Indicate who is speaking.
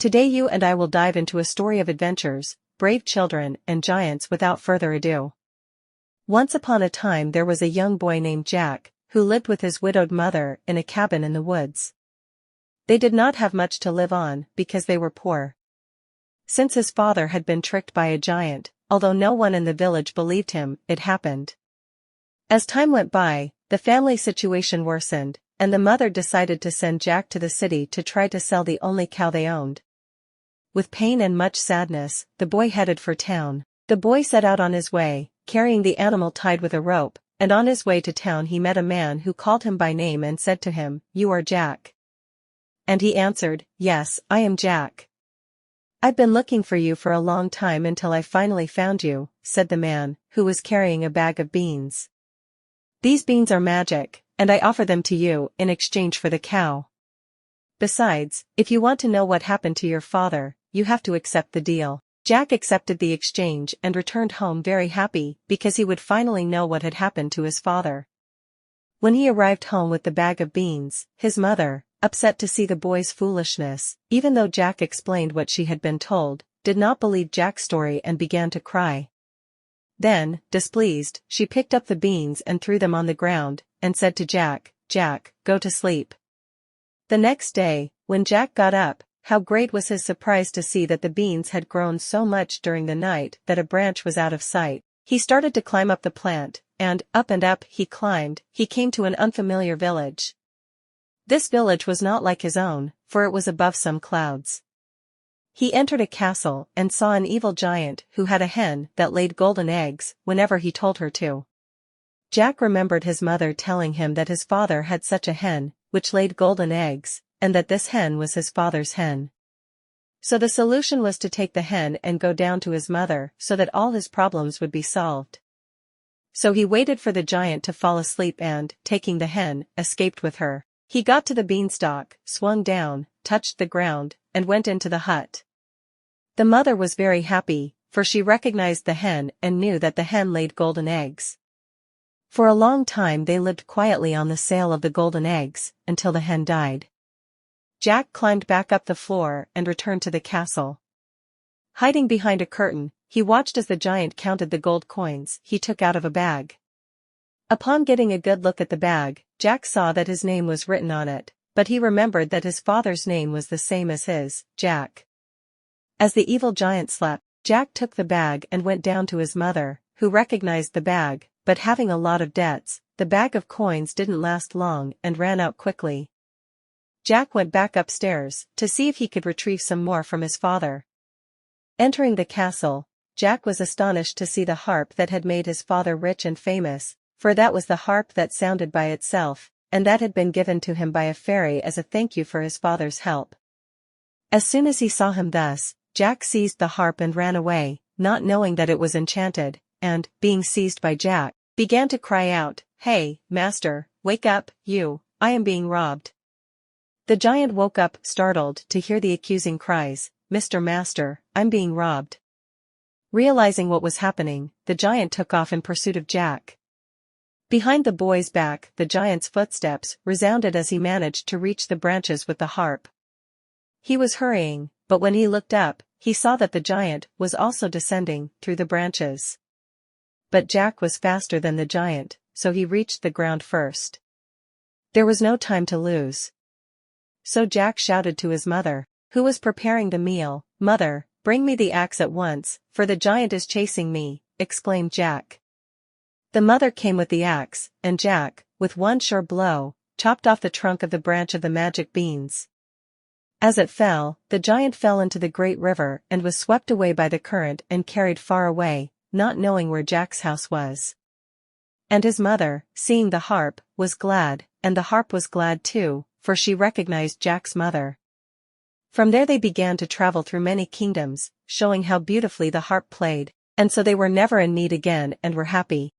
Speaker 1: Today you and I will dive into a story of adventures, brave children, and giants without further ado. Once upon a time there was a young boy named Jack, who lived with his widowed mother in a cabin in the woods. They did not have much to live on because they were poor. Since his father had been tricked by a giant, although no one in the village believed him, it happened. As time went by, the family situation worsened, and the mother decided to send Jack to the city to try to sell the only cow they owned. With pain and much sadness, the boy headed for town. The boy set out on his way, carrying the animal tied with a rope, and on his way to town he met a man who called him by name and said to him, "You are Jack." And he answered, "Yes, I am Jack. I've been looking for you for a long time until I finally found you," said the man, who was carrying a bag of beans. "These beans are magic, and I offer them to you in exchange for the cow. Besides, if you want to know what happened to your father, you have to accept the deal." Jack accepted the exchange and returned home very happy because he would finally know what had happened to his father. When he arrived home with the bag of beans, his mother, upset to see the boy's foolishness, even though Jack explained what she had been told, did not believe Jack's story and began to cry. Then, displeased, she picked up the beans and threw them on the ground, and said to Jack, "Jack, go to sleep." The next day, when Jack got up, how great was his surprise to see that the beans had grown so much during the night that a branch was out of sight. He started to climb up the plant, and up he climbed. He came to an unfamiliar village. This village was not like his own, for it was above some clouds. He entered a castle and saw an evil giant who had a hen that laid golden eggs whenever he told her to. Jack remembered his mother telling him that his father had such a hen, which laid golden eggs, and that this hen was his father's hen. So the solution was to take the hen and go down to his mother so that all his problems would be solved. So he waited for the giant to fall asleep and, taking the hen, escaped with her. He got to the beanstalk, swung down, touched the ground, and went into the hut. The mother was very happy, for she recognized the hen and knew that the hen laid golden eggs. For a long time they lived quietly on the sale of the golden eggs, until the hen died. Jack climbed back up the floor and returned to the castle. Hiding behind a curtain, he watched as the giant counted the gold coins he took out of a bag. Upon getting a good look at the bag, Jack saw that his name was written on it, but he remembered that his father's name was the same as his, Jack. As the evil giant slept, Jack took the bag and went down to his mother, who recognized the bag, but having a lot of debts, the bag of coins didn't last long and ran out quickly. Jack went back upstairs to see if he could retrieve some more from his father. Entering the castle, Jack was astonished to see the harp that had made his father rich and famous, for that was the harp that sounded by itself, and that had been given to him by a fairy as a thank you for his father's help. As soon as he saw him thus, Jack seized the harp and ran away, not knowing that it was enchanted, and, being seized by Jack, began to cry out, "Hey, master, wake up, I am being robbed." The giant woke up, startled to hear the accusing cries, "Mr. Master, I'm being robbed." Realizing what was happening, the giant took off in pursuit of Jack. Behind the boy's back, the giant's footsteps resounded as he managed to reach the branches with the harp. He was hurrying, but when he looked up, he saw that the giant was also descending through the branches. But Jack was faster than the giant, so he reached the ground first. There was no time to lose. So Jack shouted to his mother, who was preparing the meal, "Mother, bring me the axe at once, for the giant is chasing me," exclaimed Jack. The mother came with the axe, and Jack, with one sure blow, chopped off the trunk of the branch of the magic beans. As it fell, the giant fell into the great river and was swept away by the current and carried far away, not knowing where Jack's house was. And his mother, seeing the harp, was glad, and the harp was glad too, for she recognized Jack's mother. From there they began to travel through many kingdoms, showing how beautifully the harp played, and so they were never in need again and were happy.